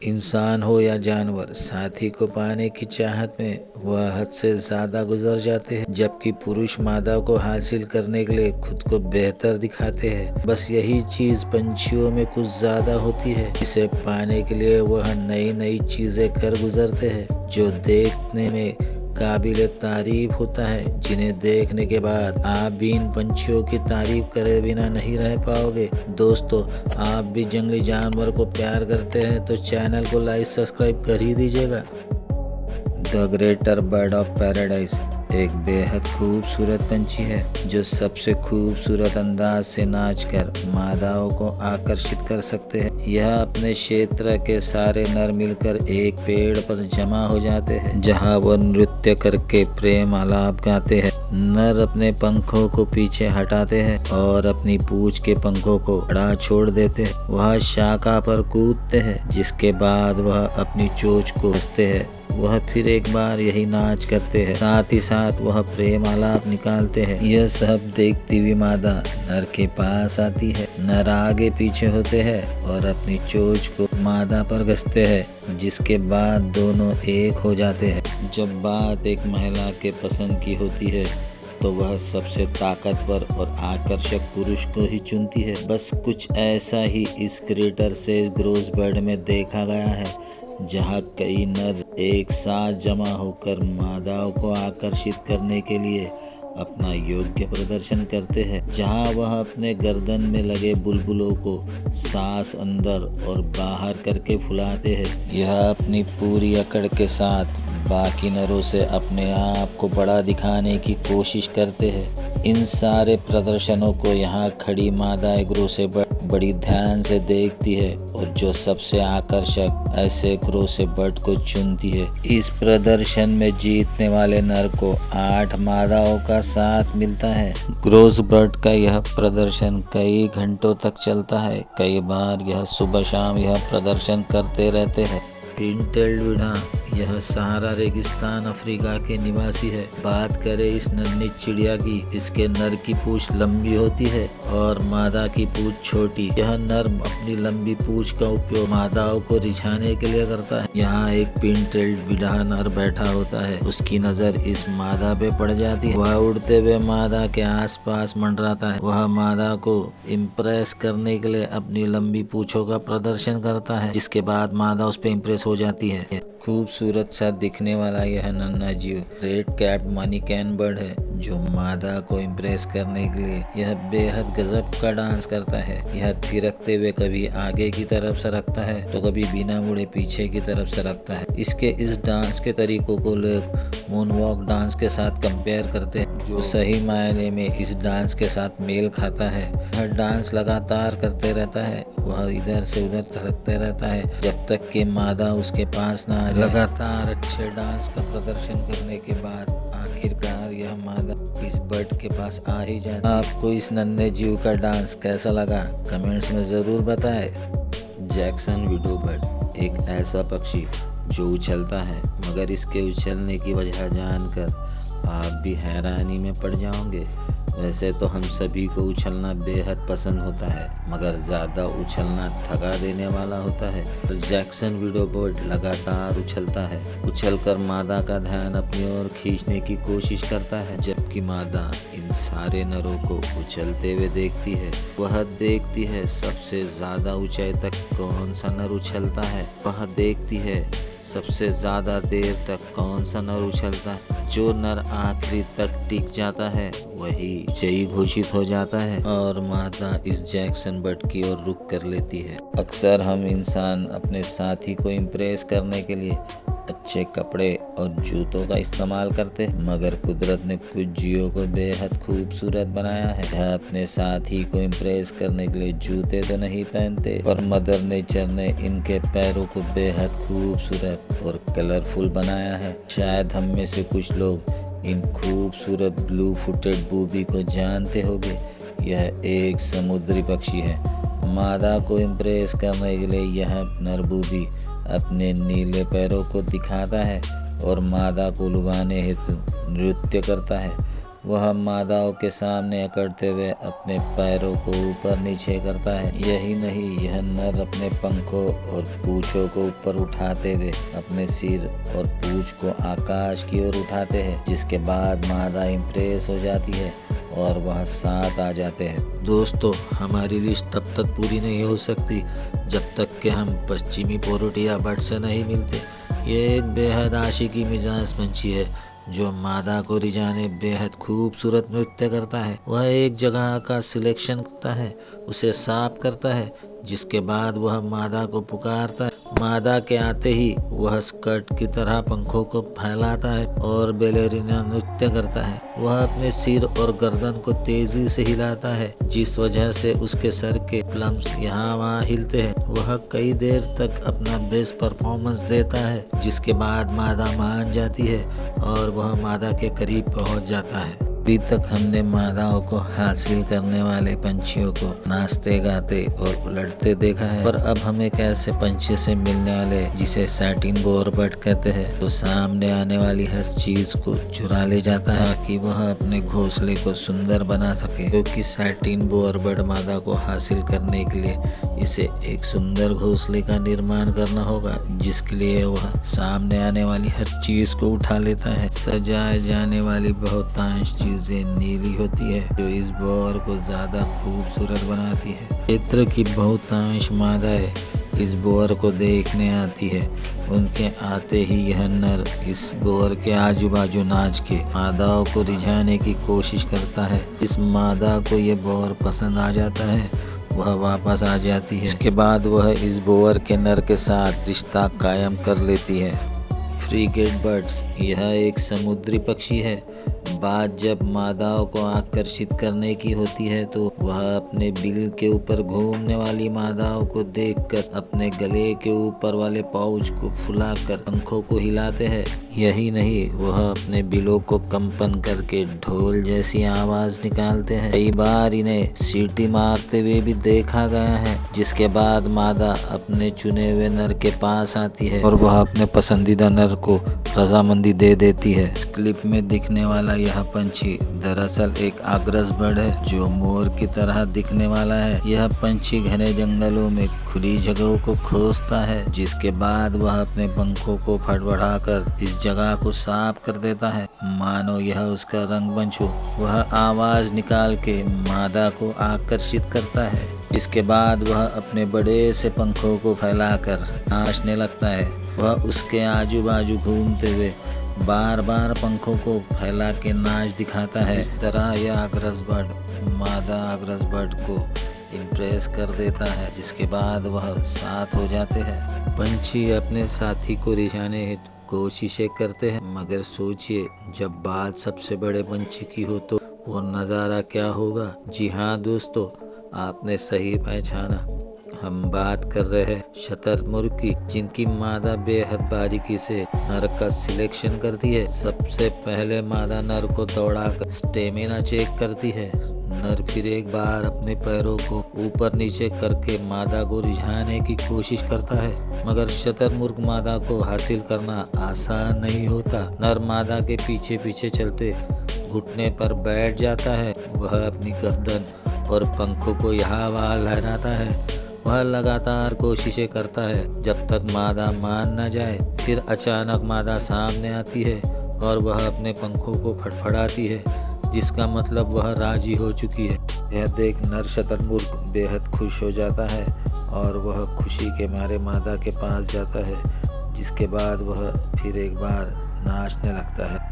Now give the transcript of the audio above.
इंसान हो या जानवर, साथी को पाने की चाहत में वह हद से ज्यादा गुजर जाते हैं, जबकि पुरुष मादा को हासिल करने के लिए खुद को बेहतर दिखाते हैं। बस यही चीज पंछियों में कुछ ज्यादा होती है। इसे पाने के लिए वह नई नई चीजें कर गुजरते हैं, जो देखने में काबिल तारीफ होता है, जिन्हें देखने के बाद आप भी इन पंछियों की तारीफ करे बिना नहीं रह पाओगे। दोस्तों, आप भी जंगली जानवर को प्यार करते हैं तो चैनल को लाइक सब्सक्राइब कर ही दीजिएगा। The greater bird of paradise एक बेहद खूबसूरत पंछी है, जो सबसे खूबसूरत अंदाज से नाचकर मादाओं को आकर्षित कर सकते हैं। यह अपने क्षेत्र के सारे नर मिलकर एक पेड़ पर जमा हो जाते हैं, जहां वो नृत्य करके प्रेम आलाप गाते हैं। नर अपने पंखों को पीछे हटाते हैं और अपनी पूंछ के पंखों को अड़ा छोड़ देते हैं। वह शाखा पर कूदते हैं, जिसके बाद वह अपनी चोंच को कसते हैं। वह फिर एक बार यही नाच करते हैं, साथ ही साथ वह प्रेम आलाप निकालते हैं। यह सब देखती हुई मादा नर के पास आती है। नर आगे पीछे होते हैं और अपनी चोंच को मादा पर घसते हैं, जिसके बाद दोनों एक हो जाते हैं। जब बात एक महिला के पसंद की होती है तो वह सबसे ताकतवर और आकर्षक पुरुष को ही चुनती है। बस कुछ ऐसा ही इस ग्रेटर सेज ग्रोस बर्ड में देखा गया है, जहाँ कई नर एक साथ जमा होकर मादाओं को आकर्षित करने के लिए अपना योग्य प्रदर्शन करते हैं। जहाँ वह अपने गर्दन में लगे बुलबुलों को सांस अंदर और बाहर करके फुलाते हैं। यह अपनी पूरी अकड़ के साथ बाकी नरों से अपने आप को बड़ा दिखाने की कोशिश करते हैं। इन सारे प्रदर्शनों को यहाँ खड़ी मादा एग्रो से बड़ी ध्यान से देखती है और जो सबसे आकर्षक ऐसे एग्रो से बर्ड को चुनती है। इस प्रदर्शन में जीतने वाले नर को 8 मादाओं का साथ मिलता है। ग्रोस बर्ड का यह प्रदर्शन कई घंटों तक चलता है। कई बार यह सुबह शाम यह प्रदर्शन करते रहते हैं। पिन-टेल्ड विढ़ा यह सहारा रेगिस्तान अफ्रीका के निवासी है। बात करें इस नन्ही चिड़िया की, इसके नर की पूंछ लंबी होती है और मादा की पूंछ छोटी। यह नर अपनी लंबी पूंछ का उपयोग मादाओं को रिझाने के लिए करता है। यहाँ एक पिन-टेल्ड विढ़ा नर बैठा होता है। उसकी नजर इस मादा पे पड़ जाती है। वह उड़ते हुए मादा के आसपास मंडराता है। वह मादा को इम्प्रेस करने के लिए अपनी लंबी पूंछों का प्रदर्शन करता है, जिसके बाद मादा उस पर इम्प्रेस हो जाती है। खूबसूरत सा दिखने वाला यह नन्हा जीव red capped money can bird है, जो मादा को इम्प्रेस करने के लिए यह बेहद गजब का डांस करता है। यह थिरकते हुए कभी आगे की तरफ सरकता है तो कभी बिना मुड़े पीछे की तरफ सरकता है। इसके इस डांस के तरीकों को लोग मूनवॉक डांस के साथ कंपेयर करते हैं, जो सही मायने में इस डांस के साथ मेल खाता है। यह डांस लगातार करते रहता है। वह इधर से उधर सरकते रहता है जब तक कि मादा उसके पास ना आ जाए। लगातार अच्छे डांस का प्रदर्शन करने के बाद आखिरकार यह मादा इस बर्ड के पास आ ही जाती है। आपको इस नन्हे जीव का डांस कैसा लगा, कमेंट्स में ज़रूर बताएं। जैक्सन विडो बर्ड एक ऐसा पक्षी जो उछलता है, मगर इसके उछलने की वजह जानकर आप भी हैरानी में पड़ जाओगे। वैसे तो हम सभी को उछलना बेहद पसंद होता है, मगर ज़्यादा उछलना थका देने वाला होता है। तो जैक्सन विडो बर्ड लगातार उछलता है। उछलकर मादा का ध्यान अपनी ओर खींचने की कोशिश करता है, जबकि मादा इन सारे नरों को उछलते हुए देखती है। वह देखती है सबसे ज़्यादा ऊंचाई तक कौन सा नर उछलता है। वह देखती है सबसे ज़्यादा देर तक कौन सा नर उछलता है। जो नर आखिरी तक टिक जाता है वही विजयी घोषित हो जाता है और मादा इस जैक्सन बर्ड की ओर रुख कर लेती है। अक्सर हम इंसान अपने साथी को इम्प्रेस करने के लिए अच्छे कपड़े और जूतों का इस्तेमाल करते हैं, मगर कुदरत ने कुछ जीवों को बेहद खूबसूरत बनाया है। यह अपने साथी को इम्प्रेस करने के लिए जूते तो नहीं पहनते, पर मदर नेचर ने इनके पैरों को बेहद खूबसूरत और कलरफुल बनाया है। शायद हम में से कुछ लोग इन खूबसूरत ब्लू फुटेड बूबी को जानते होंगे। यह एक समुद्री पक्षी है। मादा को इम्प्रेस करने के लिए यह नर बूबी अपने नीले पैरों को दिखाता है और मादा को लुभाने हेतु नृत्य करता है। वह मादाओं के सामने अकड़ते हुए अपने पैरों को ऊपर नीचे करता है। यही नहीं, यह नर अपने पंखों और पूंछों को ऊपर उठाते हुए अपने सिर और पूंछ को आकाश की ओर उठाते हैं, जिसके बाद मादा इम्प्रेस हो जाती है और वह साथ आ जाते हैं। दोस्तों, हमारी लिस्ट तब तक पूरी नहीं हो सकती जब तक कि हम पश्चिमी पोरोटिया बर्ड से नहीं मिलते। ये एक बेहद आशिकी मिजाज पंछी है जो मादा को रिझाने बेहद खूबसूरत नृत्य करता है। वह एक जगह का सिलेक्शन करता है, उसे साफ करता है, जिसके बाद वह मादा को पुकारता है। मादा के आते ही वह स्कर्ट की तरह पंखों को फैलाता है और बैलेरिना नृत्य करता है। वह अपने सिर और गर्दन को तेजी से हिलाता है, जिस वजह से उसके सर के प्लम्स यहाँ वहाँ हिलते हैं। वह कई देर तक अपना बेस्ट परफॉर्मेंस देता है, जिसके बाद मादा मान जाती है और वह मादा के करीब पहुँच जाता है। अभी तक हमने मादाओं को हासिल करने वाले पंछियों को नाचते गाते और उलटते देखा है, पर अब हम एक ऐसे पंछी से मिलने वाले जिसे सैटिन बोअर बर्ड कहते हैं, तो सामने आने वाली हर चीज को चुरा ले जाता है ताकि वह अपने घोंसले को सुंदर बना सके। क्योंकि सैटिन बोअर बर्ड मादा को हासिल करने के लिए इसे एक सुंदर घोंसले का निर्माण करना होगा, जिसके लिए वह सामने आने वाली हर चीज को उठा लेता है। सजाए जाने वाली बहुतांश चीजें नीली होती है, जो इस बोअर को ज्यादा खूबसूरत बनाती है। क्षेत्र की बहुतांश मादाएं इस बोअर को देखने आती है। उनके आते ही यह नर इस बोअर के आजू बाजू नाच के मादाओं को रिझाने की कोशिश करता है। इस मादा को यह बोअर पसंद आ जाता है, वह वापस आ जाती है। इसके बाद वह इस बोअर के नर के साथ रिश्ता कायम कर लेती है। फ्रिगेट बर्ड्स, यह एक समुद्री पक्षी है। बात जब मादाओं को आकर्षित करने की होती है तो वह अपने बिल के ऊपर घूमने वाली मादाओं को देखकर अपने गले के ऊपर वाले पाउच को फुलाकर पंखों को हिलाते हैं। यही नहीं, वह अपने बिलों को कंपन करके ढोल जैसी आवाज निकालते हैं। कई बार इन्हें सीटी मारते हुए भी देखा गया है, जिसके बाद मादा अपने चुने हुए नर के पास आती है और वह अपने पसंदीदा नर को रजामंदी दे देती है। इस क्लिप में दिखने वाला यह पंछी दरअसल एक आग्रस बर्ड है जो मोर की तरह दिखने वाला है। यह पंछी घने जंगलों में खुली जगहों को खोजता है, जिसके बाद वह अपने पंखों को फड़फड़ाकर इस जगह को साफ कर देता है, मानो यह उसका रंगमंच हो। वह आवाज निकाल के मादा को आकर्षित करता है, जिसके बाद वह अपने बड़े से पंखों को फैलाकर नाचने लगता है। वह उसके आजू बाजू घूमते हुए बार बार पंखों को फैला के नाच दिखाता है। इस तरह यह आग्रस बर्ड मादा आग्रस बर्ड को इम्प्रेस कर देता है, जिसके बाद वह साथ हो जाते हैं। पंछी अपने साथी को रिझाने हेतु कोशिशें करते हैं, मगर सोचिए जब बात सबसे बड़े पंछी की हो तो वो नज़ारा क्या होगा। जी हाँ दोस्तों, आपने सही पहचाना, हम बात कर रहे हैं शतरमुर्ग की, जिनकी मादा बेहद बारीकी से नर का सिलेक्शन करती है। सबसे पहले मादा नर को दौड़ाकर स्टेमिना चेक करती है। नर फिर एक बार अपने पैरों को ऊपर नीचे करके मादा को रिझाने की कोशिश करता है, मगर शतरमुर्ग मादा को हासिल करना आसान नहीं होता। नर मादा के पीछे पीछे चलते घुटने पर बैठ जाता है। वह अपनी गर्दन और पंखों को यहाँ वहाँ लहराता है। वह लगातार कोशिशें करता है जब तक मादा मान न जाए। फिर अचानक मादा सामने आती है और वह अपने पंखों को फड़फड़ाती है, जिसका मतलब वह राजी हो चुकी है। यह देख नर शतरमुर्ग बेहद खुश हो जाता है और वह खुशी के मारे मादा के पास जाता है, जिसके बाद वह फिर एक बार नाचने लगता है।